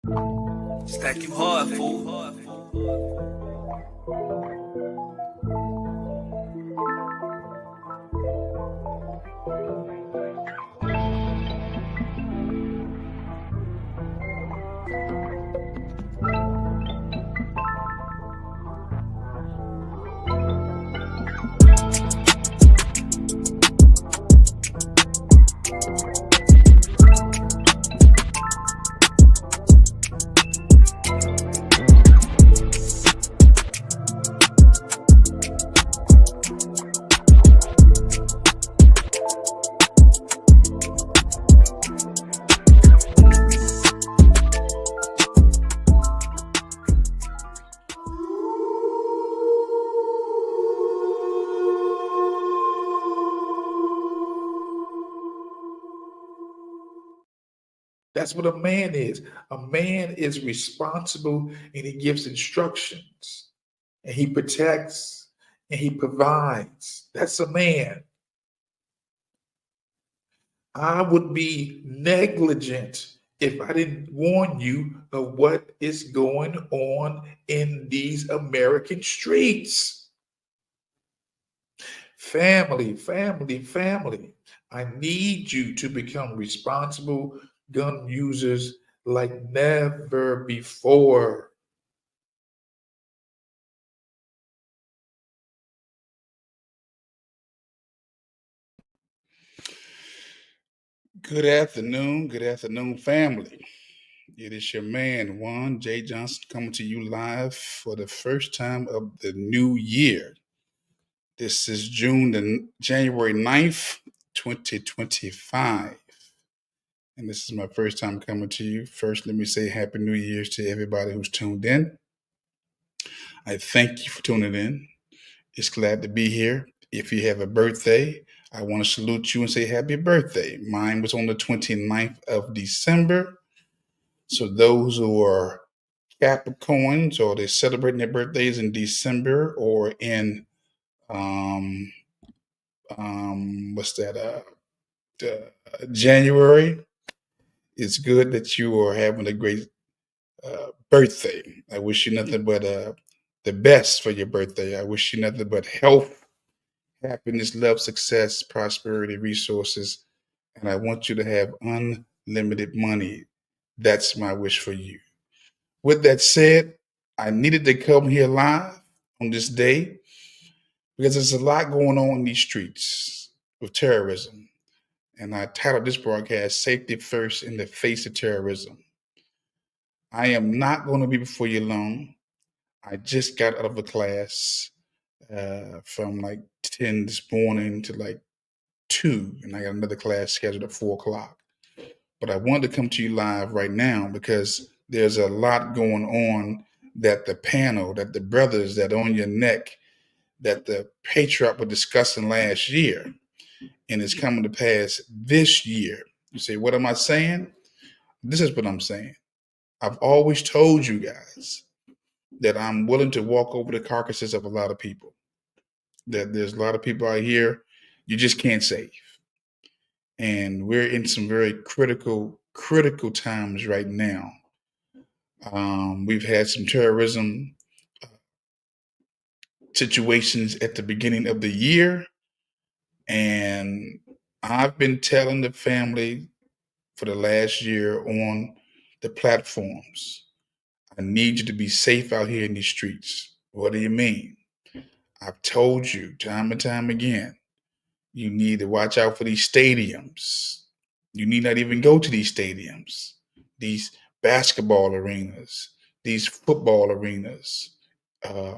Stack you hard, fool. That's what a man is. A man is responsible and he gives instructions and he protects and he provides. That's a man. I would be negligent if I didn't warn you of what is going on in these American streets. Family, family, family. I need you to become responsible gun users like never before. Good afternoon, family. It is your man, Juan J. Johnson, coming to you live for the first time of the new year. This is January 9th, 2025. And this is my first time coming to you. First, let me say Happy New Year's to everybody who's tuned in. I thank you for tuning in. It's glad to be here. If you have a birthday, I want to salute you and say happy birthday. Mine was on the 29th of December. So those who are Capricorns or they're celebrating their birthdays in December or in um what's that January, it's good that you are having a great birthday. I wish you nothing but the best for your birthday. I wish you nothing but health, happiness, love, success, prosperity, resources, and I want you to have unlimited money. That's my wish for you. With that said, I needed to come here live on this day because there's a lot going on in these streets with terrorism. And I titled this broadcast Safety First in the Face of Terrorism. I am not going to be before you long. I just got out of a class from like 10 this morning to like 2, and I got another class scheduled at 4 o'clock. But I wanted to come to you live right now because there's a lot going on that that the brothers that are on your neck, that the patriarch were discussing last year, and it's coming to pass this year. You say, what am I saying? This is what I'm saying. I've always told you guys that I'm willing to walk over the carcasses of a lot of people. That there's a lot of people out here you just can't save. And we're in some very critical times right now. We've had some terrorism situations at the beginning of the year, and I've been telling the family for the last year on the platforms, I need you to be safe out here in these streets. What do you mean? I've told you time and time again, you need to watch out for these stadiums. You need not even go to these stadiums, these basketball arenas, these football arenas. Uh,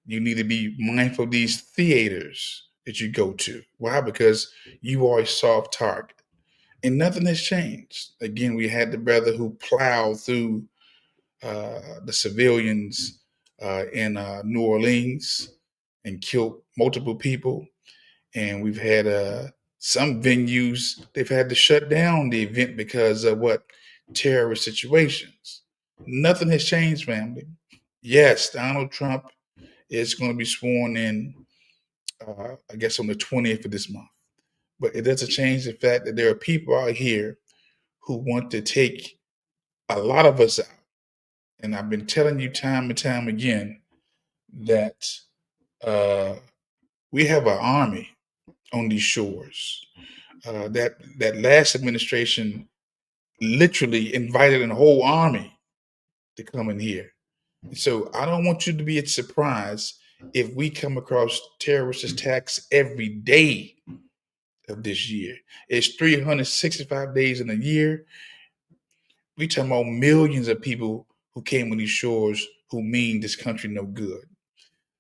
you need to be mindful of these theaters that you go to. Why? Because you are a soft target. And nothing has changed. Again, we had the brother who plowed through the civilians in New Orleans and killed multiple people. And we've had some venues, they've had to shut down the event because of what? Terrorist situations. Nothing has changed, family. Yes, Donald Trump is going to be sworn in, I guess, on the 20th of this month. But it doesn't change the fact that there are people out here who want to take a lot of us out. And I've been telling you time and time again that we have an army on these shores. That last administration literally invited a whole army to come in here. So I don't want you to be surprised if we come across terrorist attacks every day of this year. It's 365 days in a year. We talking about millions of people who came on these shores who mean this country no good.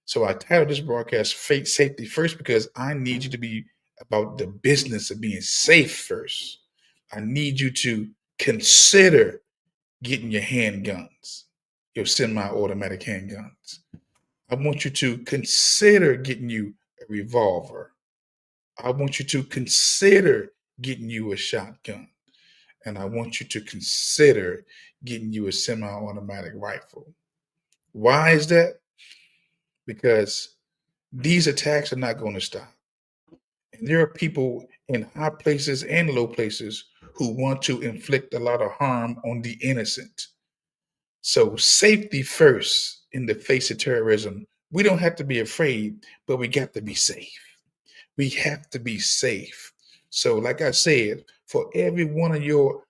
So I titled this broadcast "Fake Safety First" because I need you to be about the business of being safe first. I need you to consider getting your handguns, your semi-automatic handguns. I want you to consider getting you a revolver. I want you to consider getting you a shotgun. And I want you to consider getting you a semi-automatic rifle. Why is that? Because these attacks are not going to stop. And there are people in high places and low places who want to inflict a lot of harm on the innocent. So, safety first in the face of terrorism. We don't have to be afraid, but we got to be safe. We have to be safe. So, like I said, for every one of your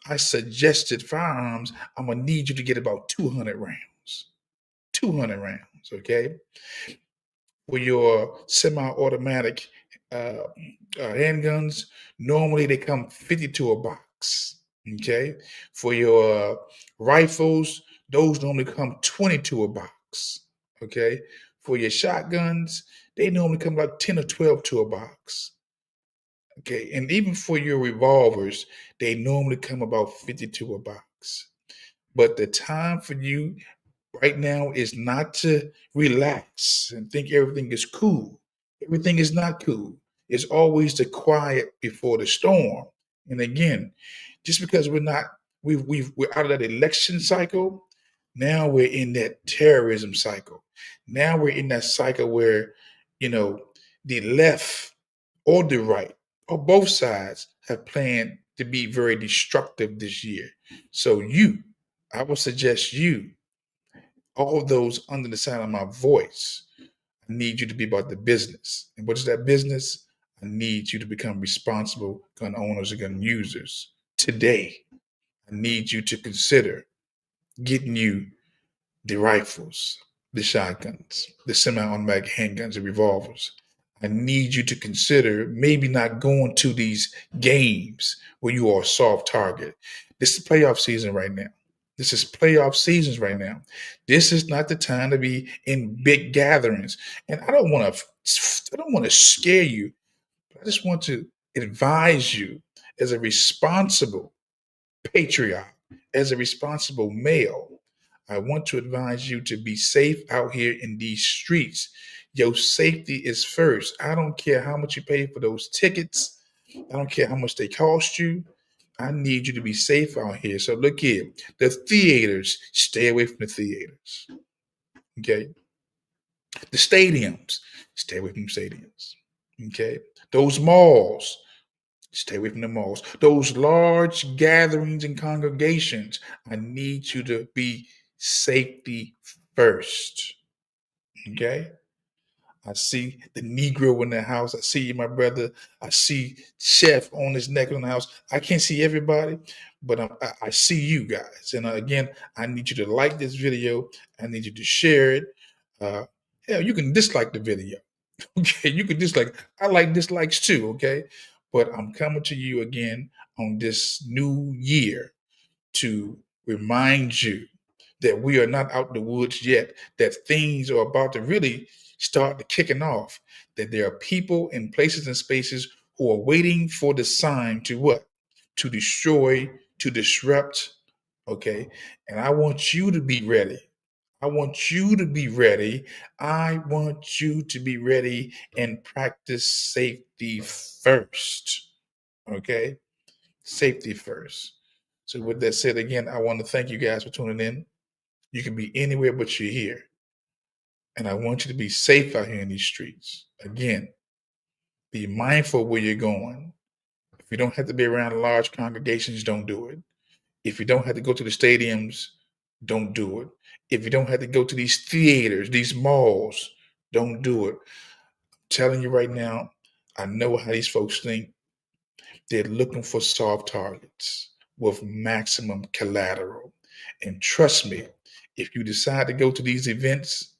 I suggested firearms, I'm gonna need you to get about 200 rounds. 200 rounds, okay? For your semi-automatic uh, handguns, normally they come 52 a box. Okay, for your rifles, those normally come 22 a box. Okay, for your shotguns, they normally come like 10 or 12 to a box. Okay, and even for your revolvers, they normally come about 52 a box. But the time for you right now is not to relax and think everything is cool. Everything is not cool. It's always the quiet before the storm. And again, just because we're out of that election cycle, now we're in that terrorism cycle. Now we're in that cycle where, you know, the left or the right or both sides have planned to be very destructive this year. So I would suggest all those under the sound of my voice, I need you to be about the business. And what is that business? I need you to become responsible gun owners and gun users. Today, I need you to consider getting you the rifles, the shotguns, the semi-automatic handguns, the revolvers. I need you to consider maybe not going to these games where you are a soft target. This is playoff season right now. This is playoff seasons right now. This is not the time to be in big gatherings. And I don't want to scare you. I just want to advise you as a responsible patriot, as a responsible male. I want to advise you to be safe out here in these streets. Your safety is first. I don't care how much you pay for those tickets. I don't care how much they cost you. I need you to be safe out here. So look here, the theaters, stay away from the theaters. Okay. The stadiums, stay away from stadiums. Okay. Those malls, stay away from the malls. Those large gatherings and congregations, I need you to be safety first. Okay. I see the Negro in the house. I see you, my brother. I see Chef on his neck in the house. I can't see everybody, but I see you guys. And again, I need you to like this video. I need you to share it. Uh, Hell, you can dislike the video. Okay, you can dislike. I like dislikes too. Okay, but I'm coming to you again on this new year to remind you that we are not out the woods yet, that things are about to really start to kicking off, that there are people in places and spaces who are waiting for the sign to what? To destroy, to disrupt. Okay. And I want you to be ready. I want you to be ready. I want you to be ready and practice safety first. Okay. Safety first. So, with that said, again, I want to thank you guys for tuning in. You can be anywhere but you're here. And I want you to be safe out here in these streets. Again, be mindful where you're going. If you don't have to be around large congregations, don't do it. If you don't have to go to the stadiums, don't do it. If you don't have to go to these theaters, these malls, don't do it. I'm telling you right now, I know how these folks think. They're looking for soft targets with maximum collateral. And trust me, if you decide to go to these events,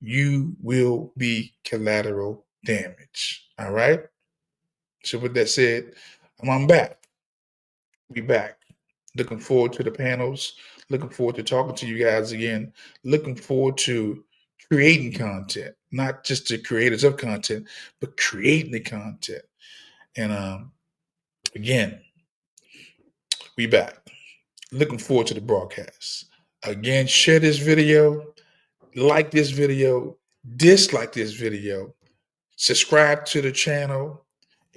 you will be collateral damage. All right. So with that said, I'm back. We back. Looking forward to the panels. Looking forward to talking to you guys again. Looking forward to creating content, not just the creators of content, but creating the content. And again, we back. Looking forward to the broadcast. Again, share this video, like this video, dislike this video, subscribe to the channel,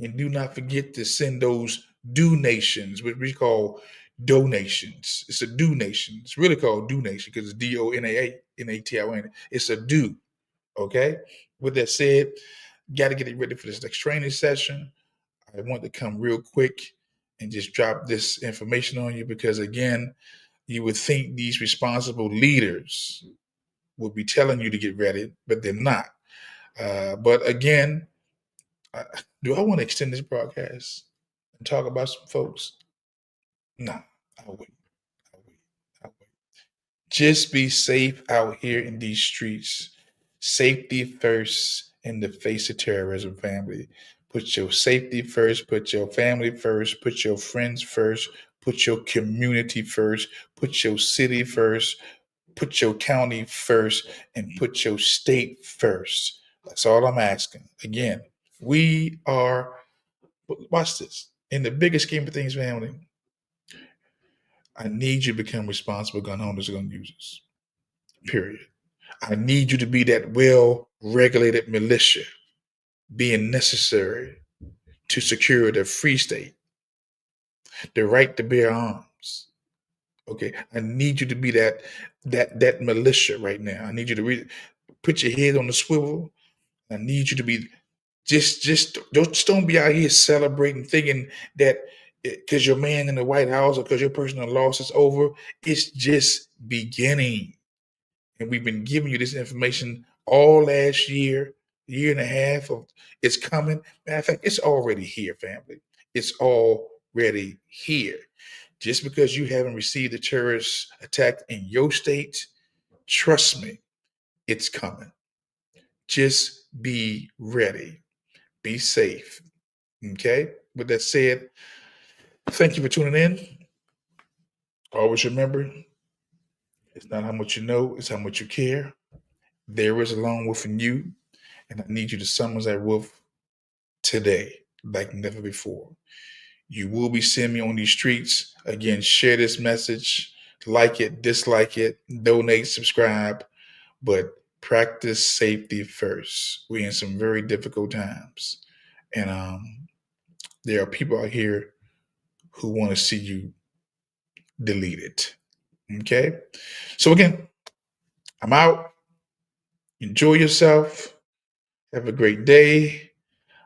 and do not forget to send those donations, which we call donations. It's a donation. It's really called donation because it's DONATION. It's a do. Okay. With that said, got to get it ready for this next training session. I want to come real quick and just drop this information on you because, again, you would think these responsible leaders would be telling you to get ready, but they're not. But again, do I want to extend this broadcast and talk about some folks? No, I'll wait. I'll wait. I'll wait. Just be safe out here in these streets. Safety first in the face of terrorism, family. Put your safety first, put your family first, put your friends first, put your community first, put your city first, put your county first, and put your state first. That's all I'm asking. Again, we are, watch this. In the bigger scheme of things, family, I need you to become responsible gun owners and gun users. Period. I need you to be that well-regulated militia, being necessary to secure the free state, the right to bear arms. Okay, I need you to be that militia right now. I need you to put your head on the swivel. I need you to be just don't be out here celebrating, thinking that because your man in the White House or because your personal loss is over. It's just beginning. And we've been giving you this information all last year and a half of it's coming. Matter of fact, it's already here, family. It's already here. Just because you haven't received a terrorist attack in your state, trust me, it's coming. Just be ready. Be safe. Okay? With that said, thank you for tuning in. Always remember, it's not how much you know, it's how much you care. There is a lone wolf in you, and I need you to summons that wolf today, like never before. You will be seeing me on these streets. Again, share this message, like it, dislike it, donate, subscribe, but practice safety first. We're in some very difficult times. And there are people out here who want to see you deleted. Okay? So again, I'm out. Enjoy yourself. Have a great day.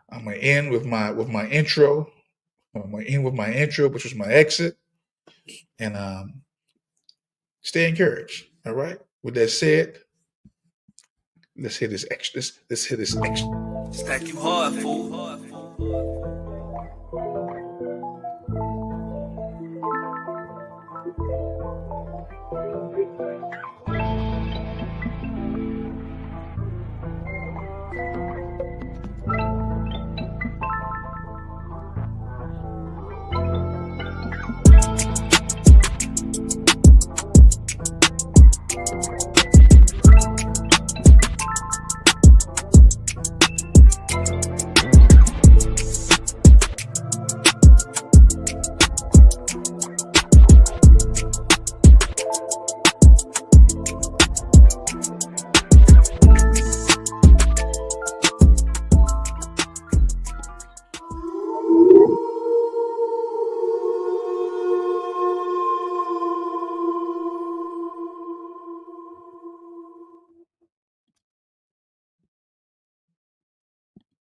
I'm gonna end with my intro. I'm gonna end with my intro, which was my exit. And stay encouraged. All right. With that said, let's hit this extra. Let's hit this extra. Stack you hard, fool.